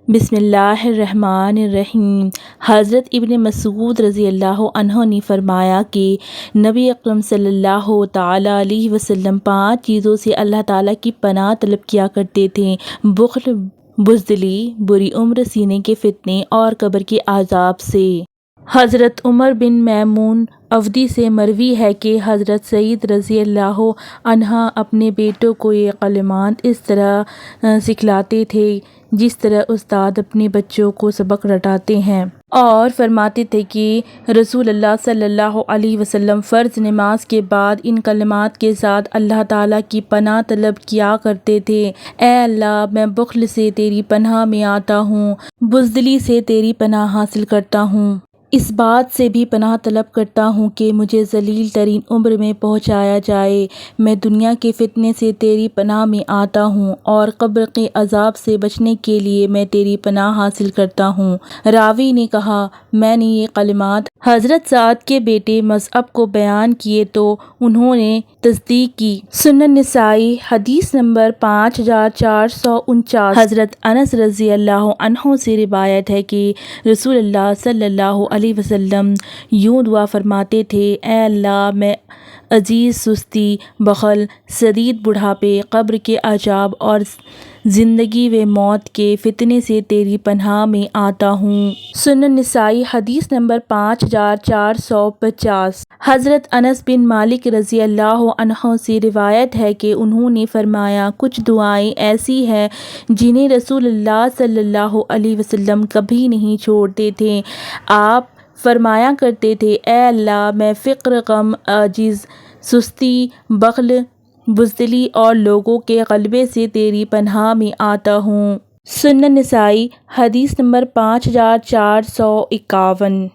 بسم اللہ الرحمن الرحیم۔ حضرت ابن مسعود رضی اللہ عنہ نے فرمایا کہ نبی اکرم صلی اللہ تعالیٰ علیہ وسلم 5 چیزوں سے اللہ تعالیٰ کی پناہ طلب کیا کرتے تھے: بخل، بزدلی، بری عمر، سینے کے فتنے اور قبر کے عذاب سے۔ حضرت عمر بن میمون افدی سے مروی ہے کہ حضرت سعید رضی اللہ عنہ اپنے بیٹوں کو یہ کلمات اس طرح سکھلاتے تھے جس طرح استاد اپنے بچوں کو سبق رٹاتے ہیں، اور فرماتے تھے کہ رسول اللہ صلی اللہ علیہ وسلم فرض نماز کے بعد ان کلمات کے ساتھ اللہ تعالیٰ کی پناہ طلب کیا کرتے تھے: اے اللہ، میں بخل سے تیری پناہ میں آتا ہوں، بزدلی سے تیری پناہ حاصل کرتا ہوں، اس بات سے بھی پناہ طلب کرتا ہوں کہ مجھے ذلیل ترین عمر میں پہنچایا جائے، میں دنیا کے فتنے سے تیری پناہ میں آتا ہوں، اور قبر کے عذاب سے بچنے کے لیے میں تیری پناہ حاصل کرتا ہوں۔ راوی نے کہا، میں نے یہ کلمات حضرت سعد کے بیٹے مصعب کو بیان کیے تو انہوں نے تصدیق کی۔ سنن نسائی حدیث نمبر 5449۔ حضرت انس رضی اللہ عنہ سے روایت ہے کہ رسول اللہ صلی اللہ علیہ وسلم یوں دعا فرماتے تھے: اے اللہ، میں عزیز سستی، بخل، شدید بڑھاپے، قبر کے عذاب اور زندگی و موت کے فتنے سے تیری پناہ میں آتا ہوں۔ سنن نسائی حدیث نمبر 5450۔ حضرت انس بن مالک رضی اللہ عنہ سے روایت ہے کہ انہوں نے فرمایا، کچھ دعائیں ایسی ہیں جنہیں رسول اللہ صلی اللہ علیہ وسلم کبھی نہیں چھوڑتے تھے۔ آپ فرمایا کرتے تھے: اے اللہ، میں فقر، غم، عجز، سستی، بخل، بزدلی اور لوگوں کے غلبے سے تیری پناہ میں آتا ہوں۔ سنن نسائی حدیث نمبر 5451۔